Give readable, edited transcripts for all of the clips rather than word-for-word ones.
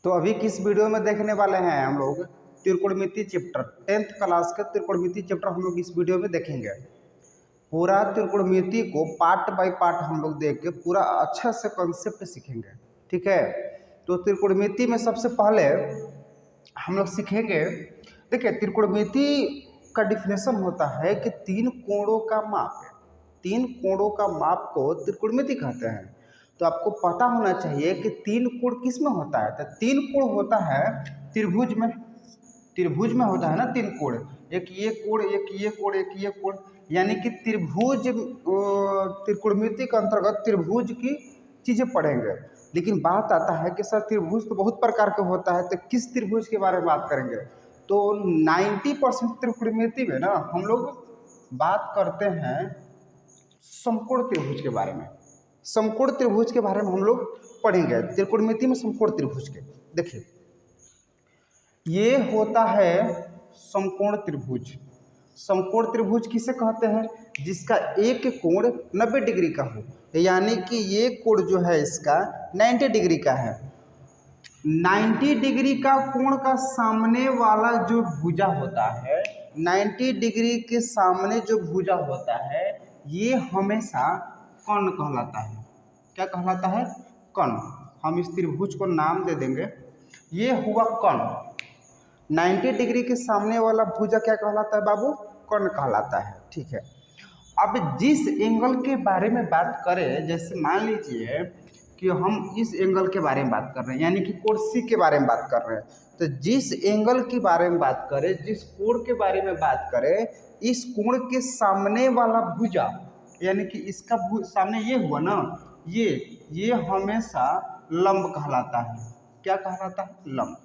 तो अभी किस वीडियो में देखने वाले हैं हम लोग त्रिकोणमिति चैप्टर 10th क्लास के त्रिकोणमिति चैप्टर हम लोग इस वीडियो में देखेंगे। पूरा त्रिकोणमिति को पार्ट बाय पार्ट हम लोग देख के पूरा अच्छा से कॉन्सेप्ट सीखेंगे। ठीक है, तो त्रिकोणमिति में सबसे पहले हम लोग सीखेंगे। देखिए, त्रिकोणमिति का डिफिनेशन होता है कि तीन कोणों का माप है। तीन कोणों का माप को त्रिकोणमिति कहते हैं। तो आपको पता होना चाहिए कि तीन कोण किस में होता है। तो तीन कोण होता है त्रिभुज में। त्रिभुज में होता है ना तीन कोण, एक ये कोण, एक ये कोण, एक ये कोण, यानी कि त्रिभुज त्रिकोणमिति के अंतर्गत त्रिभुज की चीजें पढ़ेंगे। लेकिन बात आता है कि सर त्रिभुज तो बहुत प्रकार के होता है, तो किस त्रिभुज के बारे में बात करेंगे। तो 90% त्रिकोणमिति में ना हम लोग बात करते हैं समकोण त्रिभुज के बारे में। समकोण त्रिभुज के बारे में हम लोग पढ़ेंगे त्रिकोणमिति में। समकोण त्रिभुज के देखिए, ये होता है समकोण त्रिभुज। समकोण त्रिभुज किसे कहते हैं? जिसका एक कोण 90 डिग्री का हो, यानी कि ये कोण जो है इसका 90 डिग्री का है। 90 डिग्री का कोण का सामने वाला जो भुजा होता है, 90 डिग्री के सामने जो भुजा होता है, ये हमेशा कर्ण कहलाता है। क्या कहलाता है? कर्ण। हम इस त्रिभुज को नाम दे देंगे, ये हुआ कर्ण। 90 डिग्री के सामने वाला भुजा क्या कहलाता है बाबू? कर्ण कहलाता है। ठीक है, अब जिस एंगल के बारे में बात करें, जैसे मान लीजिए कि हम इस एंगल के बारे में बात कर रहे हैं, यानी कि कोण सी के बारे में बात कर रहे हैं। तो जिस एंगल के बारे में बात करें, जिस कोण के बारे में बात करें, इस कोण के सामने वाला भुजा, यानी कि इसका सामने ये हुआ ना, ये हमेशा लंब कहलाता है। क्या कहलाता है? लंब।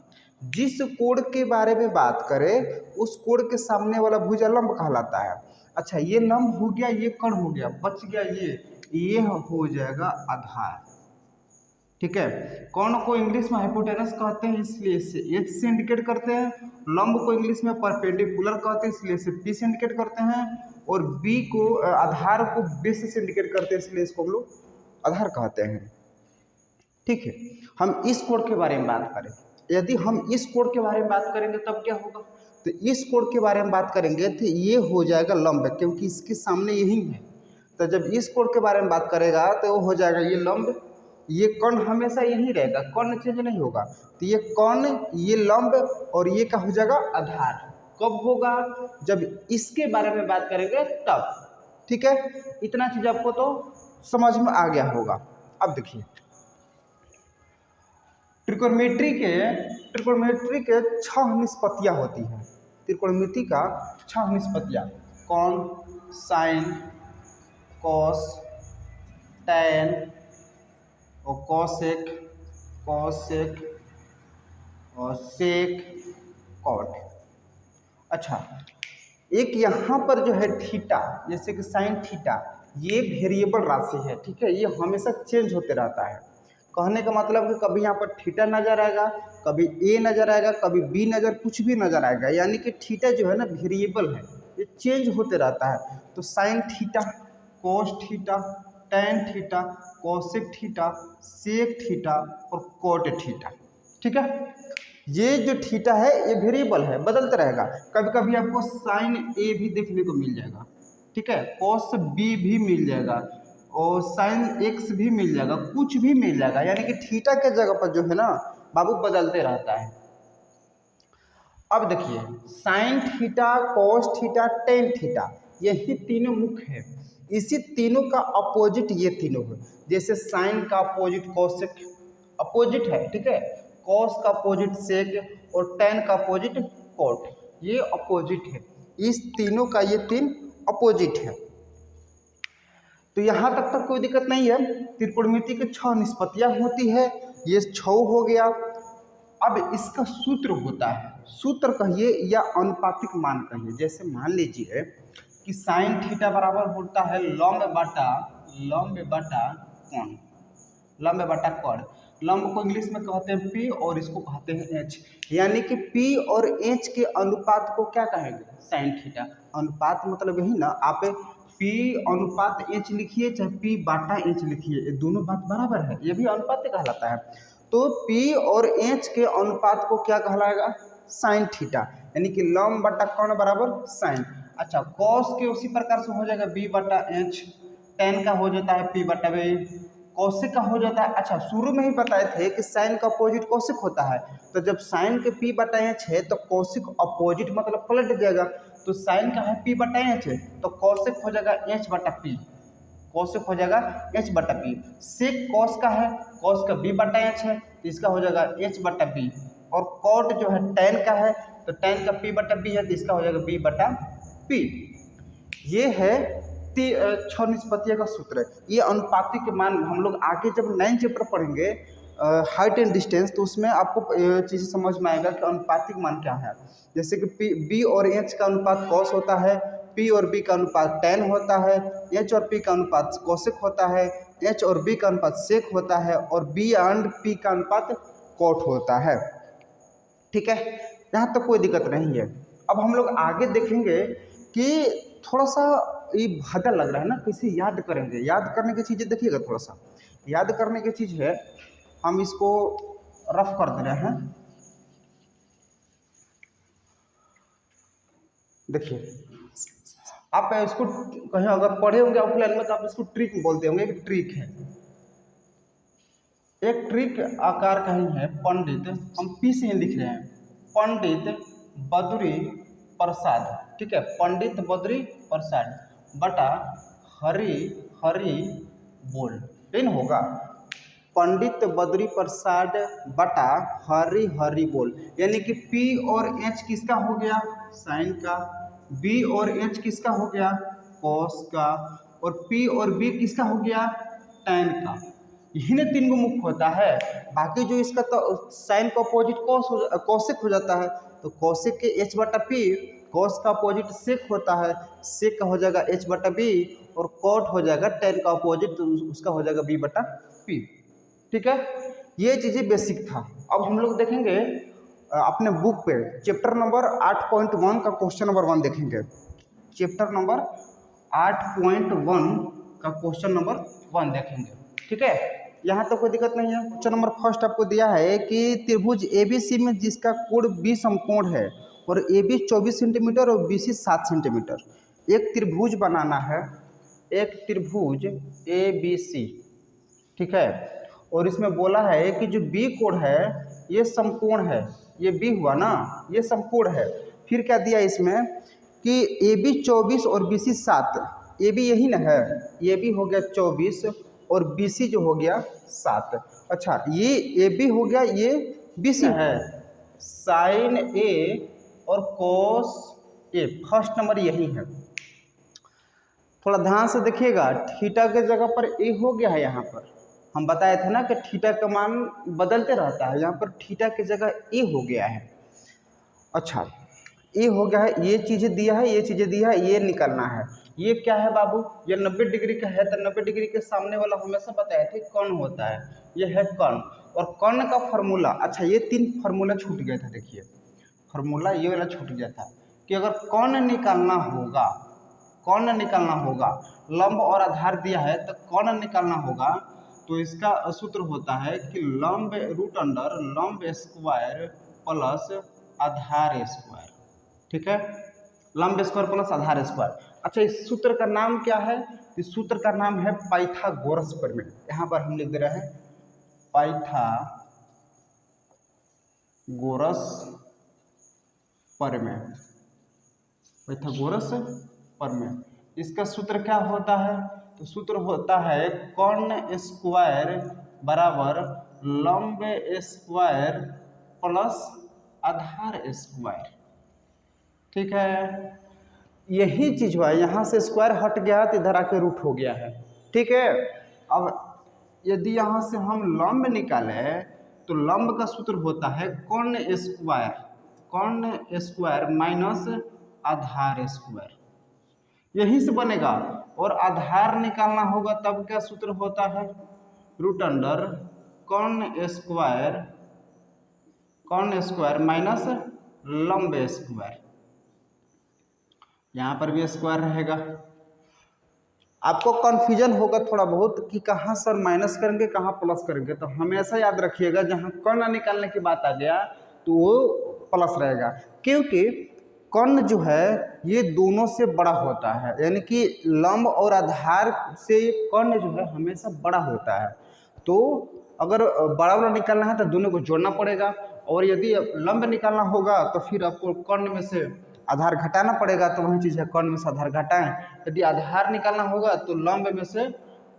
जिस कोण के बारे में बात करें, उस कोण के सामने वाला भुजा लंब कहलाता है। अच्छा, ये लंब हो गया, ये कर्ण हो गया, बच गया ये हो जाएगा आधार। ठीक है, कर्ण को इंग्लिश में हाइपोटेनस कहते हैं, इसलिए इसे एच से इंडिकेट करते हैं। लंब को इंग्लिश में परपेंडिकुलर कहते हैं, इसलिए इसे पी से इंडिकेट करते हैं। और बी को, आधार को बेस से इंडिकेट करते हैं, इसलिए इसको हम लोग आधार कहते हैं। ठीक है, हम इस कोण के बारे में बात करें, यदि हम इस कोण के बारे में बात करेंगे तब क्या होगा? तो इस कोण के बारे में बात करेंगे तो ये हो जाएगा लंब, क्योंकि इसके सामने यही है। तो जब इस कोण के बारे में बात करेगा तो वो हो जाएगा ये लंब। ये कर्ण हमेशा यही रहेगा, कर्ण चेंज नहीं होगा। तो ये कर्ण, ये लंब, और ये क्या हो जाएगा? आधार। कब होगा? जब इसके बारे में बात करेंगे तब। ठीक है, इतना चीज आपको तो समझ में आ गया होगा। अब देखिए, त्रिकोणमिति के 6 निष्पत्तियां होती हैं। त्रिकोणमिति का 6 निष्पत्तियां, कॉन, साइन, कॉस, टैन और कॉसेक और सेक, कॉट। अच्छा, एक यहाँ पर जो है थीटा, जैसे कि साइन थीटा, ये वेरिएबल राशि है। ठीक है, ये हमेशा चेंज होते रहता है। कहने का मतलब कि कभी यहाँ पर थीटा नजर आएगा, कभी ए नजर आएगा, कभी बी नजर, कुछ भी नजर आएगा। यानी कि थीटा जो है ना वेरिएबल है, ये चेंज होते रहता है। तो sine theta, cos theta, tan theta, cosec theta, sec theta और कोट थीटा। ठीक है, ये जो थीटा है ये वेरिएबल है, बदलता रहेगा। कभी कभी आपको साइन ए भी देखने को मिल जाएगा। ठीक है, कोस बी भी मिल जाएगा और साइन एक्स भी मिल जाएगा, कुछ भी मिल जाएगा। यानी कि थीटा के जगह पर जो है ना बाबू बदलते रहता है। अब देखिए, sign theta, cos theta, tan theta, यही तीनों मुख्य है। इसी तीनों का अपोजिट ये तीनों है। जैसे साइन का अपोजिट कोसेक, अपोजिट है। ठीक है, कॉस का अपोजिट सेक और टेन का अपोजिट कोट, ये अपोजिट है। इस तीनों का ये 3 अपोजिट है। तो यहाँ तक कोई दिक्कत नहीं है। त्रिकोणमिति के 6 निष्पत्तियां होती है, ये 6 हो गया। अब इसका सूत्र होता है, सूत्र कहिए या अनुपातिक मान कहिए। जैसे मान लीजिए कि साइन थीटा बराबर होता है लंब बटा कोण। लंब को इंग्लिश में कहते हैं पी और इसको कहते हैं एच। यानी कि पी और एच के अनुपात को क्या कहेंगे? Sine theta. अनुपात मतलब यही ना, आप पी अनुपात एच लिखिए चाहे पी बाटा एच लिखिए, ये दोनों बात बराबर है, ये भी अनुपात कहलाता है। तो P और H के अनुपात को क्या कहलाएगा, साइन थीटा, यानी कि लंब बटा कोण बराबर साइन। अच्छा, कॉस के उसी प्रकार से हो जाएगा B बटा H, टेन का हो जाता है P बटा B, कौशिक का हो जाता है। अच्छा, शुरू में ही बताए थे कि साइन का अपोजिट कौशिक होता है, तो जब साइन के P बटा H है तो कौशिक अपोजिट मतलब पलट जाएगा, तो साइन का है P बटा H है तो कौशिक हो जाएगा H बटा P, कौशिक हो जाएगा H बटा P। सेक कॉस का है, कॉस का B बटा H है तो इसका हो जाएगा H बटा B, और कॉट जो है टैन का है तो टैन का P बटा B है तो इसका हो जाएगा B बटा P। ये है 6 निष्पत्तियों का सूत्र है। ये अनुपाती के मान हम लोग आगे जब 9 चैप्टर पढ़ेंगे हाइट एंड डिस्टेंस, तो उसमें आपको चीज़ें समझ में आएगा कि अनुपातिक मान क्या है। जैसे कि B और H का अनुपात कॉस होता है, P और B का अनुपात टैन होता है, H और P का अनुपात कौशिक होता है, H और B का अनुपात सेक होता है, और B एंड P का अनुपात कॉट होता है। ठीक है, यहाँ तक कोई दिक्कत नहीं है। अब हम लोग आगे देखेंगे कि थोड़ा सा ये भागा लग रहा है ना, कैसे याद करेंगे। याद करने की चीज़ें देखिएगा, थोड़ा सा याद करने की चीज़ है, हम इसको रफ कर दे रहे हैं। देखिए, आप इसको कहीं अगर पढ़े होंगे ऑफलाइन में तो आप इसको ट्रिक बोलते होंगे, एक ट्रिक है, एक ट्रिक आकार का ही है। पंडित, हम P से ही लिख रहे हैं, पंडित बद्री प्रसाद, ठीक है, पंडित बद्री प्रसाद बटा हरि हरि बोल, इन होगा पंडित बद्री प्रसाद बटा हरि हरि बोल, यानी कि P और H किसका हो गया, साइन का, B और H किसका हो गया, कॉस का, और P और B किसका हो गया, टैन का। यही ने 3 गो मुख्य होता है। बाकी जो इसका तो साइन का अपोजिट कौशिक हो जाता है, तो कौशिक के H बटा P, कॉस का अपोजिट सेक होता है, सेक का हो जाएगा H बटा B, और कॉट हो जाएगा टैन का अपोजिट, तो उसका हो जाएगा B बटा P। ठीक है, ये चीज़ें बेसिक था। अब हम लोग देखेंगे अपने बुक पे चैप्टर नंबर 8.1 का क्वेश्चन नंबर 1 देखेंगे। चैप्टर नंबर 8.1 का क्वेश्चन नंबर 1 देखेंगे। ठीक है, यहाँ तो कोई दिक्कत नहीं है। क्वेश्चन नंबर फर्स्ट आपको दिया है कि त्रिभुज ABC में जिसका कोण B समकोण है और AB 24 सेंटीमीटर और BC 7 सेंटीमीटर, एक त्रिभुज बनाना है, एक त्रिभुज ABC, ठीक है, और इसमें बोला है कि जो B कोण है ये समकोण है, ये B हुआ ना, ये समकोण है। फिर क्या दिया इसमें कि AB 24 और BC 7, AB यही ना है, AB हो गया 24 और BC जो हो गया 7। अच्छा, ये AB हो गया, ये BC है, साइन A और कोस A, फर्स्ट नंबर यही है। थोड़ा ध्यान से देखिएगा, थीटा के जगह पर A हो गया है। यहाँ पर हम बताए थे ना कि थीटा का मान बदलते रहता है, यहाँ पर थीटा की जगह A हो गया है। अच्छा, ये हो गया है, ये चीज़ें दिया है, ये चीज़ें दिया है, ये निकलना है। ये क्या है बाबू, ये 90 डिग्री का है, तो 90 डिग्री के सामने वाला हमेशा बताए थे कर्ण होता है, ये है कर्ण, और कर्ण का फार्मूला। अच्छा, ये 3 फार्मूला छूट गया था, देखिए फार्मूला ये वाला छूट गया था कि अगर कर्ण निकालना होगा, कर्ण निकालना होगा, लंब और आधार दिया है तो कर्ण निकालना होगा, तो इसका सूत्र होता है कि लंब रूट अंडर लंब स्क्वायर प्लस आधार स्क्वायर। ठीक है, लंब स्क्वायर प्लस आधार स्क्वायर। अच्छा, इस सूत्र का नाम क्या है, इस सूत्र का नाम है पाइथागोरस प्रमेय। यहाँ पर हम लिख दे रहे हैं पाइथागोरस प्रमेय, पाइथागोरस प्रमेय। इसका सूत्र क्या होता है, तो सूत्र होता है कर्ण स्क्वायर बराबर लंब स्क्वायर प्लस आधार स्क्वायर। ठीक है, यही चीज हुआ, यहाँ से स्क्वायर हट गया तो इधर आके रूट हो गया है। ठीक है, अब यदि यहाँ से हम लंब निकालें तो लंब का सूत्र होता है कर्ण स्क्वायर, कर्ण स्क्वायर माइनस आधार स्क्वायर, यहीं से बनेगा। और आधार निकालना होगा तब क्या सूत्र होता है, रूट अंडर कर्ण स्क्वायर माइनस लंब स्क्वायर, यहाँ पर भी स्क्वायर रहेगा। आपको कन्फ्यूजन होगा थोड़ा बहुत कि कहाँ सर माइनस करेंगे कहाँ प्लस करेंगे, तो हमेशा याद रखिएगा जहाँ कर्ण निकालने की बात आ गया तो वो प्लस रहेगा, क्योंकि कर्ण जो है ये दोनों से बड़ा होता है, यानी कि लंब और आधार से कर्ण जो है हमेशा बड़ा होता है। तो अगर बड़ा वाला निकालना है तो दोनों को जोड़ना पड़ेगा, और यदि लंब निकालना होगा तो फिर आपको कर्ण में से आधार घटाना पड़ेगा। तो वही चीज़ है, कर्ण में से आधार घटाएं। यदि आधार निकालना होगा तो लंब में से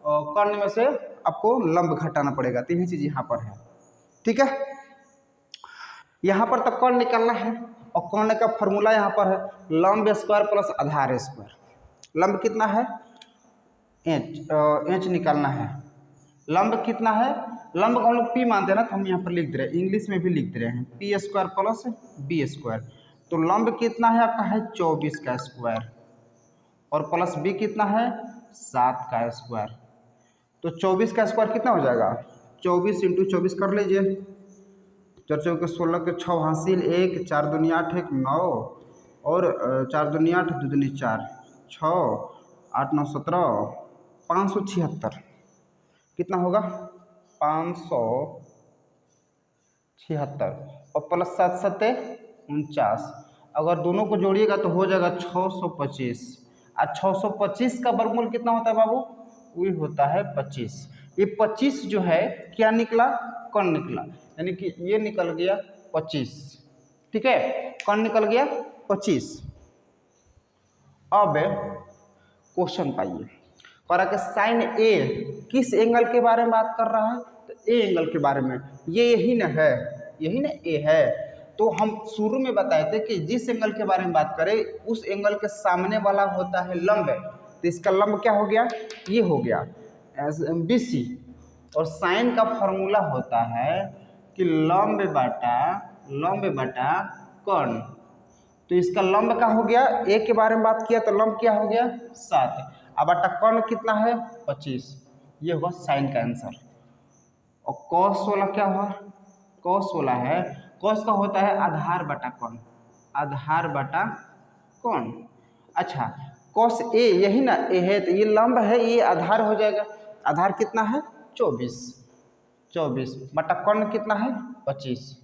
कर्ण में से आपको लंब घटाना पड़ेगा। तो यही चीज़ यहाँ पर है, ठीक है। यहाँ पर तो कर्ण निकालना है और कर्ण का फॉर्मूला यहाँ पर है लंब स्क्वायर प्लस आधार स्क्वायर। लंब कितना है एच निकालना है। लंब कितना है, लंब को हम लोग पी मानते हैं ना, तो हम यहाँ पर लिख दे रहे हैं, इंग्लिश में भी लिख दे रहे हैं P square plus B square. तो लंब कितना है आपका है 24 का स्क्वायर और प्लस बी कितना है 7 का स्क्वायर। तो 24 का स्क्वायर कितना हो जाएगा 24 इंटू 24 कर लीजिए, 4 चौके 16 के 6 हासिल 1, 4 दूनी 8 1 9 और 4 दूनी 8 2 दूनी 4 6 8 9 17 576 कितना होगा 576 और प्लस 7 7 49। अगर दोनों को जोड़िएगा तो हो जाएगा 625। और 625 का वर्गमूल कितना होता है बाबू, वही होता है 25। ये 25 जो है क्या निकला, कर्ण निकला, यानी कि ये निकल गया 25, ठीक है, कर्ण निकल गया 25। अब क्वेश्चन पाइए, कह कि साइन ए किस एंगल के बारे में बात कर रहा है, तो ए एंगल के बारे में। ये यही ना है, यही ना ए है। तो हम शुरू में बताए थे कि जिस एंगल के बारे में बात करें उस एंगल के सामने वाला होता है लंब, तो इसका लंब क्या हो गया, ये हो गया BC। और साइन का फॉर्मूला होता है कि लंब बटा कर्ण। तो इसका लंब का हो गया, ए के बारे में बात किया तो लंब क्या हो गया 7, अब बटा कर्ण कितना है 25। ये हुआ साइन का आंसर। और कॉस वाला क्या हुआ, कॉस वाला है, कॉस का होता है आधार बटा कर्ण, आधार बटा कर्ण। अच्छा कॉस ए यही ना ए है, तो ये लंब है, ये आधार हो जाएगा। आधार कितना है 24 बटा कर्ण कितना है 25।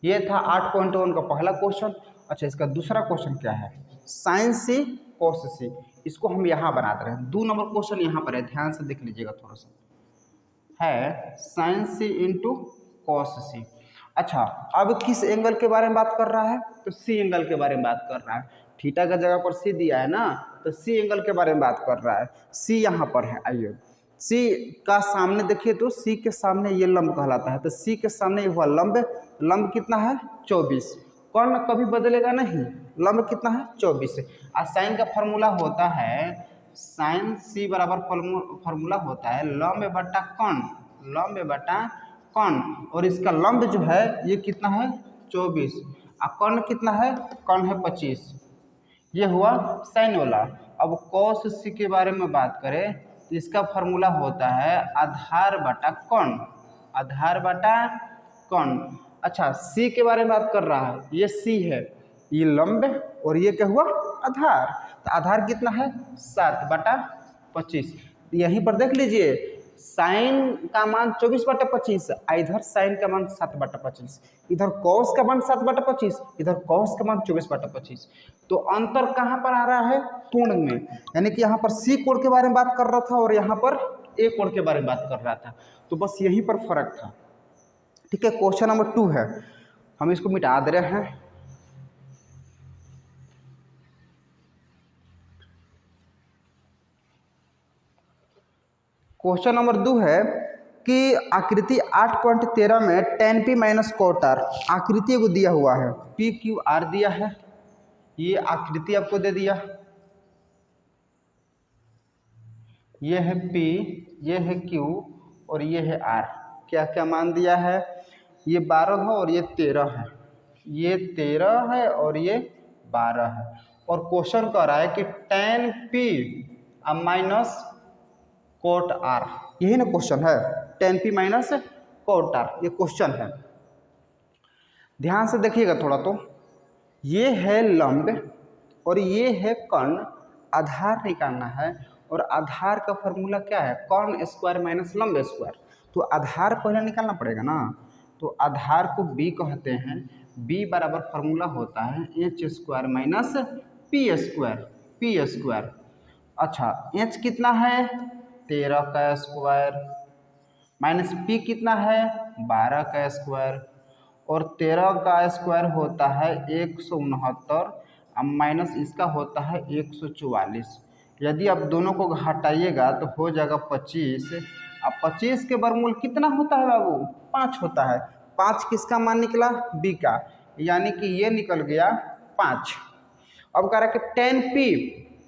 ये था 8.1 का पहला क्वेश्चन। अच्छा इसका दूसरा क्वेश्चन क्या है, साइन सी कॉस सी, इसको हम यहाँ बना दे रहे हैं। 2 नंबर क्वेश्चन यहाँ पर है, ध्यान से देख लीजिएगा थोड़ा सा, है साइन सी इंटू कॉस सी। अच्छा अब किस एंगल के बारे में बात कर रहा है, तो सी एंगल के बारे में बात कर रहा है। थीटा का जगह पर सी दिया है ना, तो सी एंगल के बारे में बात कर रहा है। सी यहाँ पर है, आइए सी का सामने देखिए, तो सी के सामने ये लंब कहलाता है, तो सी के सामने ये हुआ लंब। लंब कितना है 24, कर्ण कभी बदलेगा नहीं, लंब कितना है 24। और साइन का फॉर्मूला होता है साइन सी बराबर फॉर्मूला होता है लंब बटा कर्ण, लंब बटा कर्ण। और इसका लंब जो है ये कितना है 24 और कर्ण कितना है, कर्ण है 25। ये हुआ साइन वाला। अब कॉस सी के बारे में बात करें तो इसका फॉर्मूला होता है आधार बटा कर्ण, आधार बटा कर्ण। अच्छा सी के बारे में बात कर रहा है, ये सी है, ये लंब और ये क्या हुआ आधार। तो आधार कितना है 7 बटा 25। यहीं पर देख लीजिए साइन का मान 24 बटा 25, इधर साइन का मान 7 बटा 25, इधर कॉस का मान 7 बटा 25, इधर कॉस का मान 24 बटा 25। तो अंतर कहाँ पर आ रहा है, कोण में, यानी कि यहाँ पर सी कोण के बारे में बात कर रहा था और यहाँ पर ए कोण के बारे में बात कर रहा था, तो बस यहीं पर फर्क था, ठीक है। क्वेश्चन नंबर 2 है, हम इसको मिटा दे रहे हैं। क्वेश्चन नंबर 2 है कि आकृति 8.13 में tan p minus cot r आकृति को दिया हुआ है, p q r दिया है, ये आकृति आपको दे दिया, ये है p, ये है q और ये है r। क्या क्या मान दिया है, ये 12 है और ये 13 है, ये 13 है और ये 12 है। और क्वेश्चन कह रहा है कि tan p minus cot R, यही ना क्वेश्चन है, tan p minus cot R, ये क्वेश्चन है। ध्यान से देखिएगा थोड़ा, तो ये है लंब और ये है कर्ण, आधार निकालना है और आधार का फॉर्मूला क्या है, कॉन स्क्वायर माइनस लंब स्क्वायर। तो आधार पहले निकालना पड़ेगा ना, तो आधार को b कहते हैं। b बराबर फॉर्मूला होता है H square minus P square. अच्छा, एच कितना है 13 का स्क्वायर माइनस पी कितना है 12 का स्क्वायर, और 13 का स्क्वायर होता है 169 अब माइनस इसका होता है 144। यदि आप दोनों को घटाइएगा तो हो जाएगा 25। अब 25 के वर्गमूल कितना होता है बाबू, 5 होता है। 5 किसका मान निकला, बी का, यानी कि ये निकल गया 5। अब कह रहा है कि tan p,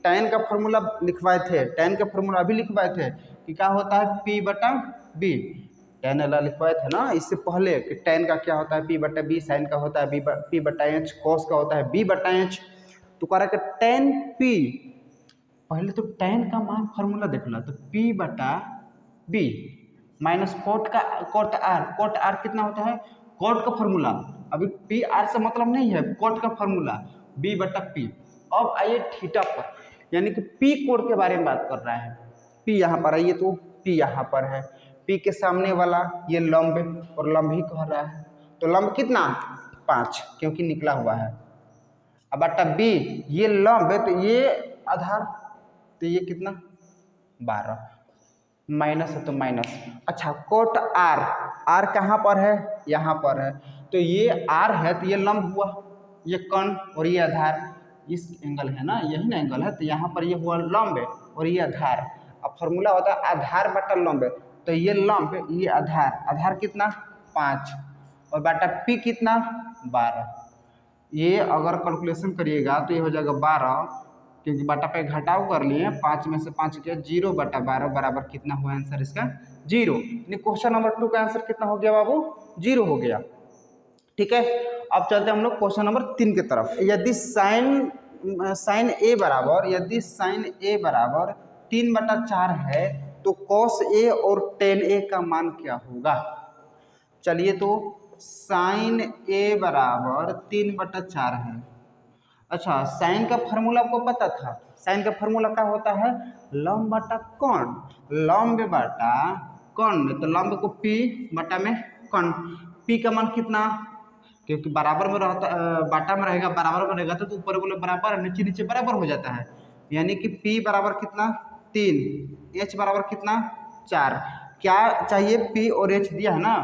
tan का फॉर्मूला लिखवाए थे, tan का फॉर्मूला अभी लिखवाए थे कि क्या होता है p बटा b, tan वाला लिखवाए थे ना इससे पहले कि tan का क्या होता है p बटा b, sin का होता है p बटा h, cos का होता है b बटा h। तो कह रहा है कि tan p, पहले तो tan का मान फॉर्मूला देख लो, तो p बटा b माइनस कोट r कितना होता है, कोट का फॉर्मूला, अभी पी आर से मतलब नहीं है, कोट का फॉर्मूला b बटा p। अब आइए थीटा पर, यानी कि p कोड के बारे में बात कर रहा है। p यहाँ पर आइए तो p यहाँ पर है, p के सामने वाला ये लंब, और लंब ही कह रहा है, तो लंब कितना 5 क्योंकि निकला हुआ है। अब बटा b, ये लंब है तो ये आधार, तो ये कितना 12, माइनस है तो माइनस। अच्छा, कोट r कहाँ पर है, यहाँ पर है, तो ये r है तो ये लंब हुआ, ये कर्ण और ये आधार, इस एंगल है ना, यही ना एंगल है, तो यहाँ पर ये हुआ लंब है और ये आधार। अब फॉर्मूला होता है आधार बटा लंब, तो ये लंब ये आधार कितना 5 और बटा p कितना 12। ये अगर कैलकुलेशन करिएगा तो ये हो जाएगा 12, क्योंकि बटा पे घटाव कर लिए, 5 में से 5 किया 0 बटा 12 बराबर कितना हुआ आंसर इसका 0। क्वेश्चन नंबर 2 का आंसर कितना हो गया बाबू, 0 हो गया। ठीक है, अब चलते हैं हम लोग क्वेश्चन नंबर 3 की तरफ। यदि साइन ए बराबर 3/4 है तो कॉस ए और टेन ए का मान क्या होगा। चलिए, तो साइन ए बराबर 3/4 है। अच्छा, साइन का फार्मूला आपको पता था, साइन का फार्मूला क्या होता है, लंब बटा कर्ण, लंब बटा कर्ण, तो लंब को p बटा में कर्ण, p का मान कितना, क्योंकि बराबर में रहता, बाटा में रहेगा, बराबर में रहेगा तो ऊपर बोले बराबर, नीचे नीचे बराबर हो जाता है, यानी कि p बराबर कितना 3, h बराबर कितना 4। क्या चाहिए, p और h दिया है ना,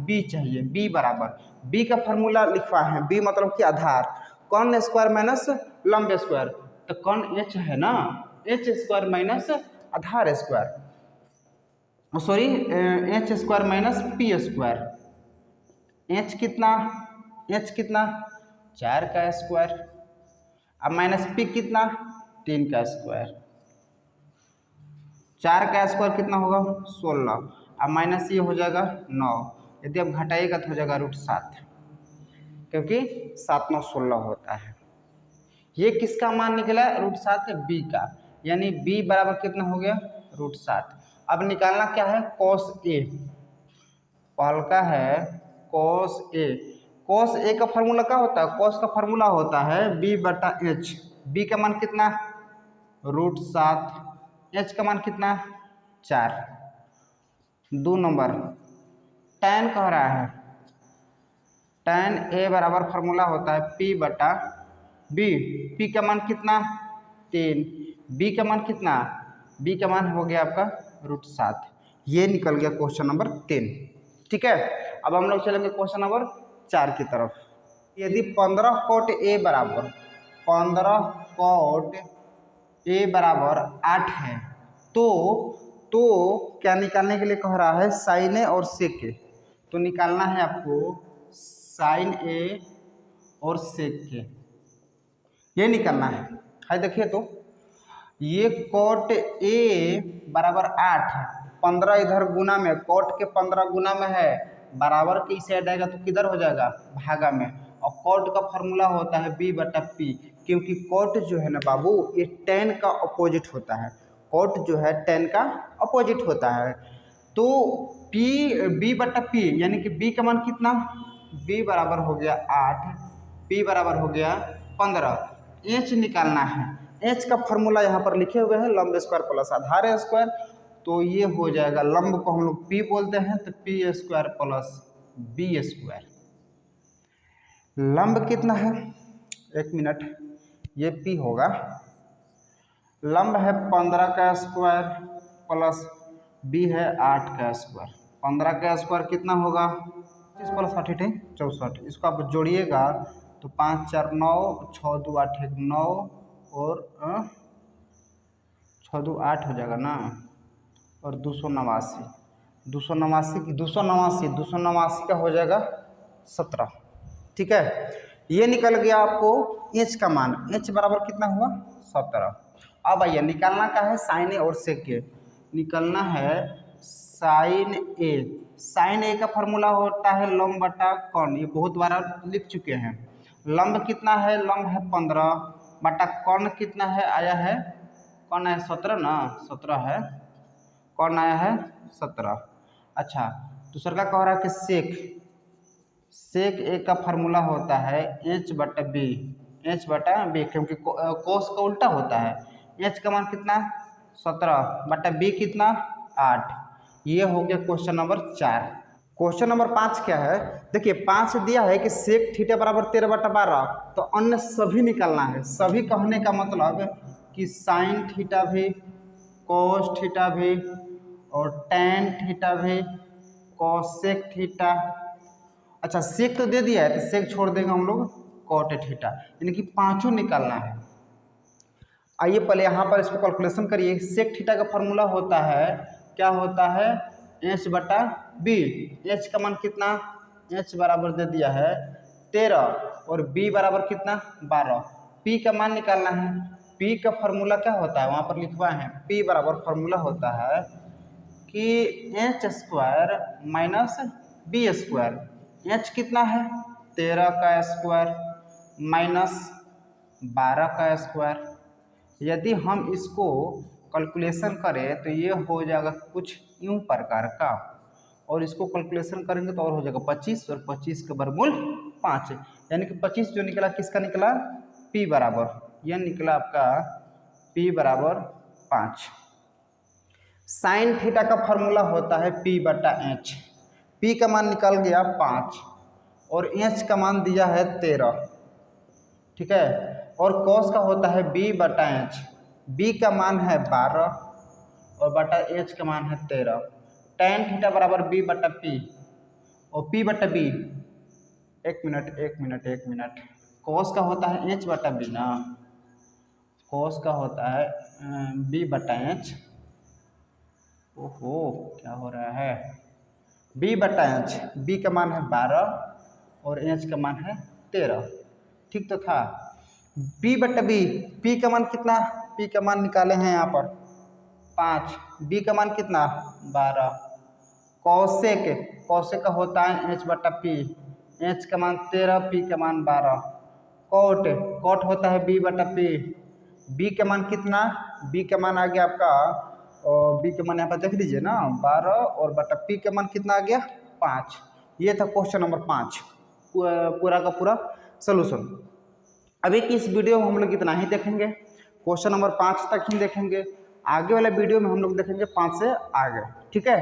b चाहिए, b बराबर, b का फार्मूला लिखवा है, b मतलब कि आधार, कॉन स्क्वायर माइनस लंब स्क्वायर, तो कॉन h है ना, h स्क्वायर माइनस आधार square, sorry h square minus p square, h कितना 4 का स्क्वायर, अब माइनस p कितना 3 का स्क्वायर, 4 का स्क्वायर कितना होगा 16, अब माइनस ये हो जाएगा 9, यदि आप घटाइएगा तो हो जाएगा √7, क्योंकि 7 9 16 होता है। ये किसका मान निकला √7 b का, यानी b बराबर कितना हो गया √7। अब निकालना क्या है, cos a, पहल का है cos a का फार्मूला क्या होता है, cos का फार्मूला होता है b बटा h, b का मान कितना √7, h का मान कितना 4। 2 नंबर tan कह रहा है, tan a बराबर फार्मूला होता है p बटा b, p का मान कितना 3, b का मान कितना, b का मान हो गया आपका √7। ये निकल गया क्वेश्चन नंबर 3। ठीक है, अब हम लोग चलेंगे क्वेश्चन नंबर 4 की तरफ। यदि 15 कोट a बराबर 8 है तो क्या निकालने के लिए कह रहा है, साइन ए और सेक ए, तो निकालना है आपको साइन ए और सेक के, ये निकालना है। देखिए, तो ये कोट ए बराबर 8 है, 15 इधर गुना में, कोट के 15 गुना में है, बराबर के इस साइड आएगा तो किधर हो जाएगा भागा में, और कोट का फार्मूला होता है b बटा p, क्योंकि कोट जो है ना बाबू ये tan का अपोजिट होता है, कोट जो है tan का अपोजिट होता है, तो b बटा p, यानी कि b का मान कितना, b बराबर हो गया 8, p बराबर हो गया 15, h निकालना है, एच का फॉर्मूला यहाँ पर लिखे हुए हैं लंब स्क्वायर प्लस आधार स्क्वायर, तो ये हो जाएगा लंब को हम लोग पी बोलते हैं तो P square plus B square. लंब कितना है, एक मिनट, ये पी होगा, लंब है 15 का स्क्वायर प्लस बी है 8 का स्क्वायर। 15 का स्क्वायर कितना होगा, 25 प्लस 8 64, इसको आप जोड़िएगा तो 5 4 9, 6 2 8 1 9 और 6 2 8 हो जाएगा ना, और 289, 289 का हो जाएगा 17। ठीक है, ये निकल गया आपको एच का मान। एच बराबर कितना हुआ, 17। अब आइए निकालना का है साइन ए और सेक ए। निकलना है साइन ए। साइन ए का फॉर्मूला होता है लंब बटा कौन, ये बहुत बार लिख चुके हैं। लंब कितना है, लंब है 15 बटा कौन कितना है, आया है कौन आया 17 ना, 17 है, कौन आया है 17। अच्छा, दूसरा का कह रहा है कि सेक, सेक ए का फार्मूला होता है एच बटा बी, एच बटा बी, क्योंकि कोस का उल्टा होता है। एच का मान कितना 17 बटा बी कितना 8। ये हो गया क्वेश्चन नंबर 4। क्वेश्चन नंबर 5 क्या है, देखिए 5 दिया है कि सेक थीटा बराबर 13 बटा 12, तो अन्य सभी निकालना है। सभी कहने का मतलब कि साइन थीटा भी, कोस थीटा भी, और टेन थीटा भी, कोसेक थीटा। अच्छा, सेक तो दे दिया है तो सेक छोड़ देंगे हम लोग, कॉट थीटा, यानी कि पांचों निकालना है। आइए पहले यहाँ पर इसको कैलकुलेशन करिए। सेक थीटा का फॉर्मूला होता है, क्या होता है, एच बटा बी। एच का मान कितना, एच बराबर दे दिया है 13 और बी बराबर कितना 12। पी का मान निकालना है। पी का फॉर्मूला क्या होता है, वहाँ पर लिखवा है, पी बराबर फॉर्मूला होता है कि H square minus B square. H कितना है 13 का स्क्वायर माइनस 12 का स्क्वायर। यदि हम इसको कैलकुलेशन करें तो ये हो जाएगा कुछ यूं प्रकार का, और इसको कैलकुलेशन करेंगे तो और हो जाएगा 25, और 25 का वर्गमूल 5, यानी कि 25 जो निकला किसका निकला, P बराबर, यह निकला आपका P बराबर 5। साइन थीटा का फॉर्मूला होता है P बटा एच। P का मान निकल गया 5 और एच का मान दिया है 13। ठीक है, और कॉस का होता है B बटा एच। B का मान है 12 और बटा एच का मान है 13। टेन थीटा बराबर B बटा P और P बटा B, एक मिनट, कॉस का होता है एच बटा बी ना, कॉस का होता है B बटा एच। ओहो, क्या हो रहा है, B बटा एच, B का मान है 12 और एच का मान है 13। ठीक तो था। P बटा B, P का मान कितना, P का मान निकाले हैं यहाँ पर 5, B का मान कितना 12। कॉसेक, कॉसेक का होता है एच बटा पी, एच का मान 13, P का मान 12। कॉट, कॉट होता है B बटा P, B का मान कितना, B का मान आ गया आपका, और B का मान यहाँ पर देख लीजिए ना 12 और बटा P का मान कितना आ गया 5। ये था क्वेश्चन नंबर 5, पूरा का पूरा सोल्यूशन। अभी की इस वीडियो में हम लोग इतना ही देखेंगे, क्वेश्चन नंबर 5 तक ही देखेंगे। आगे वाले वीडियो में हम लोग देखेंगे 5 से आगे। ठीक है,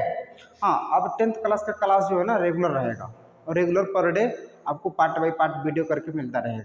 हाँ, अब 10th क्लास का क्लास जो है ना रेगुलर रहेगा, और रेगुलर पर डे आपको पार्ट बाय पार्ट वीडियो करके मिलता रहेगा।